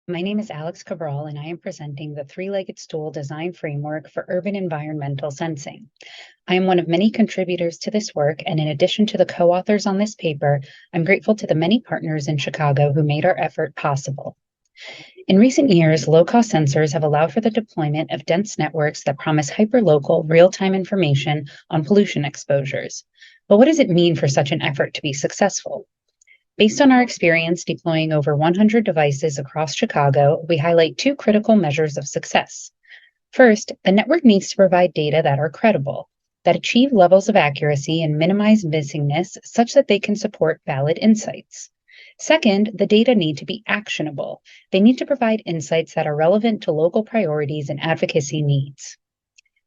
My name is Alex Cabral, and I am presenting the three-legged stool design framework for urban environmental sensing. I am one of many contributors to this work, and in addition to the co-authors on this paper, I'm grateful to the many partners in Chicago who made our effort possible. In recent years, low-cost sensors have allowed for the deployment of dense networks that promise hyperlocal, real-time information on pollution exposures. But what does it mean for such an effort to be successful? Based on our experience deploying over 100 devices across Chicago, we highlight two critical measures of success. First, the network needs to provide data that are credible, that achieve levels of accuracy and minimize missingness such that they can support valid insights. Second, the data need to be actionable. They need to provide insights that are relevant to local priorities and advocacy needs.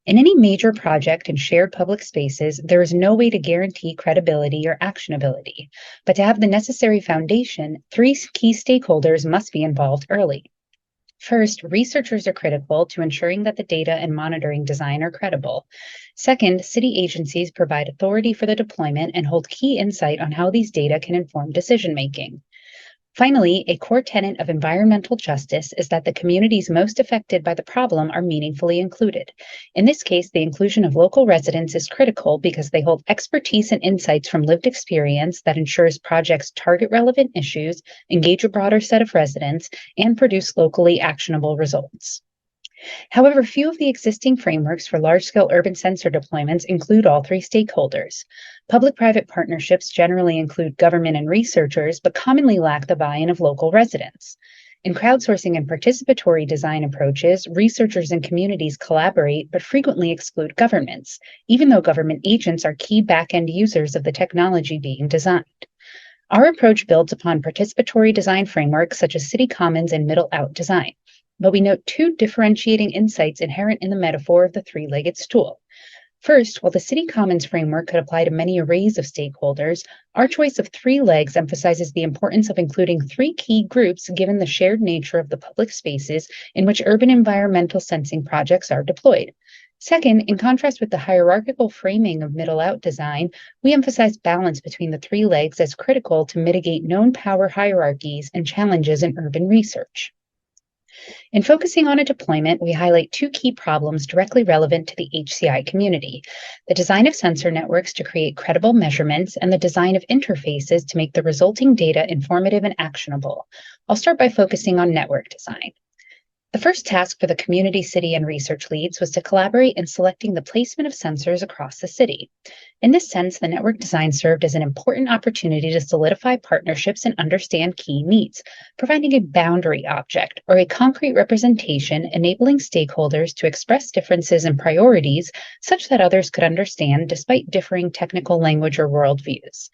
In any major project in shared public spaces, there is no way to guarantee credibility or actionability. But to have the necessary foundation, three key stakeholders must be involved early. First, researchers are critical to ensuring that the data and monitoring design are credible. Second, city agencies provide authority for the deployment and hold key insight on how these data can inform decision making. Finally, a core tenet of environmental justice is that the communities most affected by the problem are meaningfully included. In this case, the inclusion of local residents is critical because they hold expertise and insights from lived experience that ensures projects target relevant issues, engage a broader set of residents, and produce locally actionable results. However, few of the existing frameworks for large-scale urban sensor deployments include all three stakeholders. Public-private partnerships generally include government and researchers, but commonly lack the buy-in of local residents. In crowdsourcing and participatory design approaches, researchers and communities collaborate but frequently exclude governments, even though government agents are key back-end users of the technology being designed. Our approach builds upon participatory design frameworks such as city commons and middle-out design. But we note two differentiating insights inherent in the metaphor of the three-legged stool. First, while the city commons framework could apply to many arrays of stakeholders, our choice of three legs emphasizes the importance of including three key groups given the shared nature of the public spaces in which urban environmental sensing projects are deployed. Second, in contrast with the hierarchical framing of middle-out design, we emphasize balance between the three legs as critical to mitigate known power hierarchies and challenges in urban research. In focusing on a deployment, we highlight two key problems directly relevant to the HCI community: the design of sensor networks to create credible measurements and the design of interfaces to make the resulting data informative and actionable. I'll start by focusing on network design. The first task for the community, city, and research leads was to collaborate in selecting the placement of sensors across the city. In this sense, the network design served as an important opportunity to solidify partnerships and understand key needs, providing a boundary object or a concrete representation enabling stakeholders to express differences in priorities such that others could understand despite differing technical language or worldviews.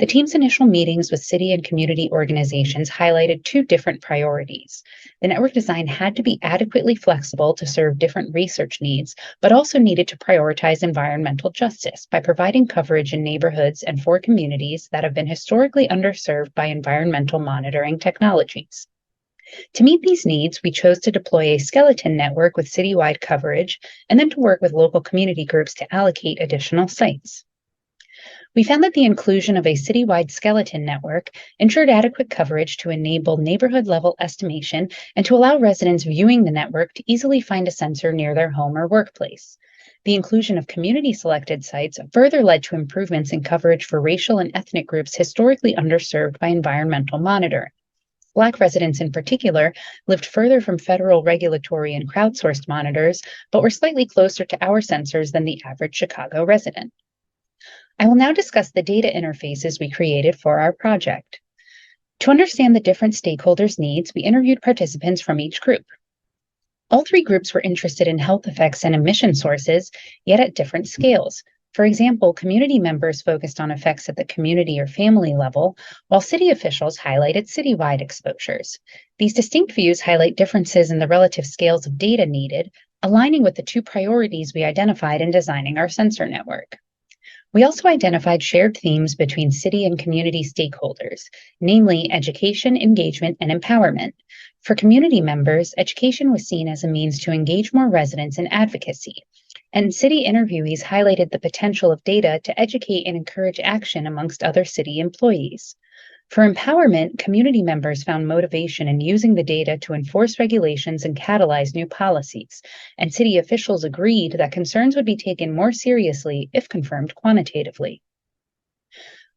The team's initial meetings with city and community organizations highlighted two different priorities. The network design had to be adequately flexible to serve different research needs, but also needed to prioritize environmental justice by providing coverage in neighborhoods and for communities that have been historically underserved by environmental monitoring technologies. To meet these needs, we chose to deploy a skeleton network with citywide coverage and then to work with local community groups to allocate additional sites. We found that the inclusion of a citywide skeleton network ensured adequate coverage to enable neighborhood-level estimation and to allow residents viewing the network to easily find a sensor near their home or workplace. The inclusion of community-selected sites further led to improvements in coverage for racial and ethnic groups historically underserved by environmental monitoring. Black residents in particular lived further from federal regulatory and crowdsourced monitors, but were slightly closer to our sensors than the average Chicago resident. I will now discuss the data interfaces we created for our project. To understand the different stakeholders' needs, we interviewed participants from each group. All three groups were interested in health effects and emission sources, yet at different scales. For example, community members focused on effects at the community or family level, while city officials highlighted citywide exposures. These distinct views highlight differences in the relative scales of data needed, aligning with the two priorities we identified in designing our sensor network. We also identified shared themes between city and community stakeholders, namely education, engagement, and empowerment. For community members, education was seen as a means to engage more residents in advocacy, and city interviewees highlighted the potential of data to educate and encourage action amongst other city employees. For empowerment, community members found motivation in using the data to enforce regulations and catalyze new policies, and city officials agreed that concerns would be taken more seriously if confirmed quantitatively.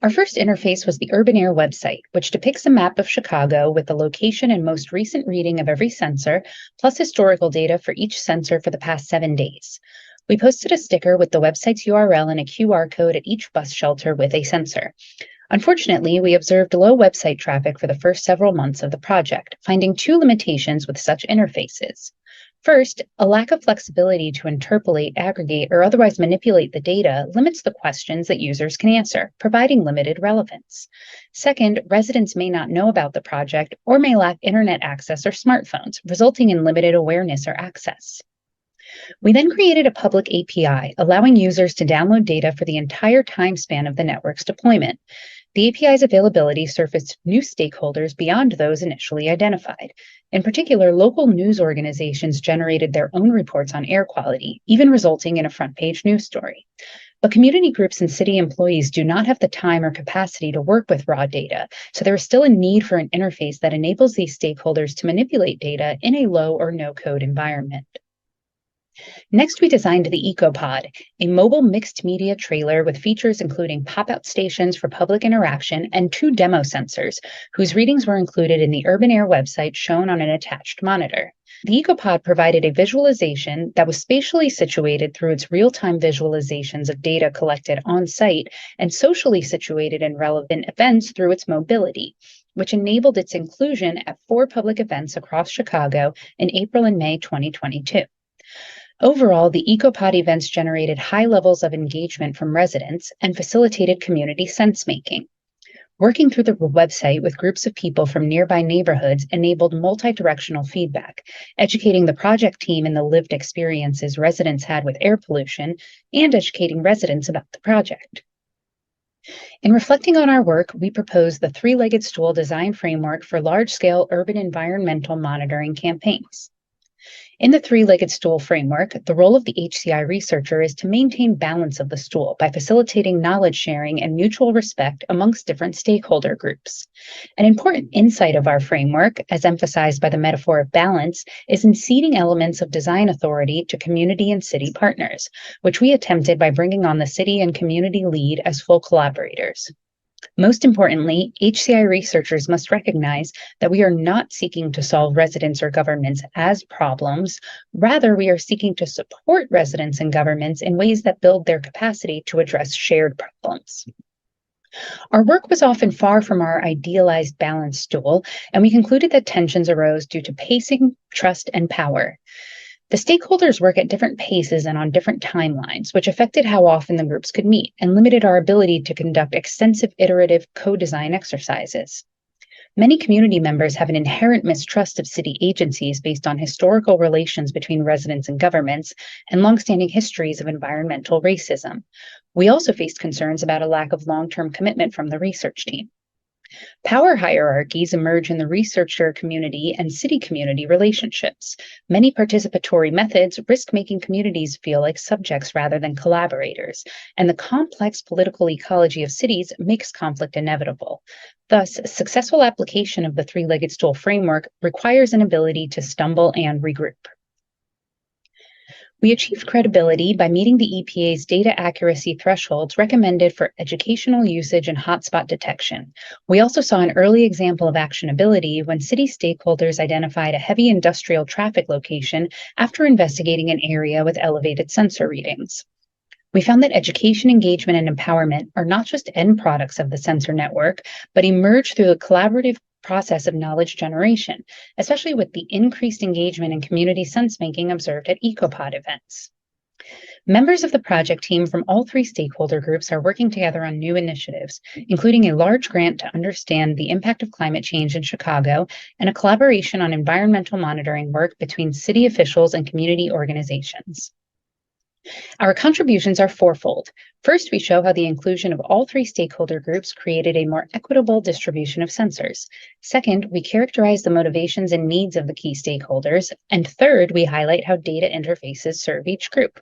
Our first interface was the Urban Air website, which depicts a map of Chicago with the location and most recent reading of every sensor, plus historical data for each sensor for the past 7 days. We posted a sticker with the website's URL and a QR code at each bus shelter with a sensor. Unfortunately, we observed low website traffic for the first several months of the project, finding 2 limitations with such interfaces. First, a lack of flexibility to interpolate, aggregate, or otherwise manipulate the data limits the questions that users can answer, providing limited relevance. Second, residents may not know about the project or may lack internet access or smartphones, resulting in limited awareness or access. We then created a public API, allowing users to download data for the entire time span of the network's deployment. The API's availability surfaced new stakeholders beyond those initially identified. In particular, local news organizations generated their own reports on air quality, even resulting in a front-page news story. But community groups and city employees do not have the time or capacity to work with raw data, so there is still a need for an interface that enables these stakeholders to manipulate data in a low or no-code environment. Next, we designed the EcoPod, a mobile mixed media trailer with features including pop-out stations for public interaction and 2 demo sensors, whose readings were included in the Urban Air website shown on an attached monitor. The EcoPod provided a visualization that was spatially situated through its real-time visualizations of data collected on-site and socially situated in relevant events through its mobility, which enabled its inclusion at 4 public events across Chicago in April and May 2022. Overall, the EcoPod events generated high levels of engagement from residents and facilitated community sense-making. Working through the website with groups of people from nearby neighborhoods enabled multi-directional feedback, educating the project team in the lived experiences residents had with air pollution and educating residents about the project. In reflecting on our work, we proposed the 3-legged stool design framework for large-scale urban environmental monitoring campaigns. In the 3-legged stool framework, the role of the HCI researcher is to maintain balance of the stool by facilitating knowledge sharing and mutual respect amongst different stakeholder groups. An important insight of our framework, as emphasized by the metaphor of balance, is in ceding elements of design authority to community and city partners, which we attempted by bringing on the city and community lead as full collaborators. Most importantly, HCI researchers must recognize that we are not seeking to solve residents or governments as problems. Rather, we are seeking to support residents and governments in ways that build their capacity to address shared problems. Our work was often far from our idealized balance stool, and we concluded that tensions arose due to pacing, trust, and power. The stakeholders work at different paces and on different timelines, which affected how often the groups could meet and limited our ability to conduct extensive iterative co-design exercises. Many community members have an inherent mistrust of city agencies based on historical relations between residents and governments and longstanding histories of environmental racism. We also faced concerns about a lack of long-term commitment from the research team. Power hierarchies emerge in the researcher community and city community relationships. Many participatory methods risk making communities feel like subjects rather than collaborators, and the complex political ecology of cities makes conflict inevitable. Thus, successful application of the 3-legged stool framework requires an ability to stumble and regroup. We achieved credibility by meeting the EPA's data accuracy thresholds recommended for educational usage and hotspot detection. We also saw an early example of actionability when city stakeholders identified a heavy industrial traffic location after investigating an area with elevated sensor readings. We found that education, engagement, and empowerment are not just end products of the sensor network, but emerge through the collaborative process of knowledge generation, especially with the increased engagement and community sense-making observed at EcoPod events. Members of the project team from all 3 stakeholder groups are working together on new initiatives, including a large grant to understand the impact of climate change in Chicago and a collaboration on environmental monitoring work between city officials and community organizations. Our contributions are fourfold. First, we show how the inclusion of all 3 stakeholder groups created a more equitable distribution of sensors. Second, we characterize the motivations and needs of the key stakeholders. And third, we highlight how data interfaces serve each group.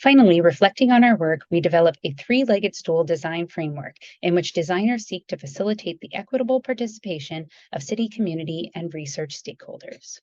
Finally, reflecting on our work, we develop a three-legged stool design framework in which designers seek to facilitate the equitable participation of city community and research stakeholders.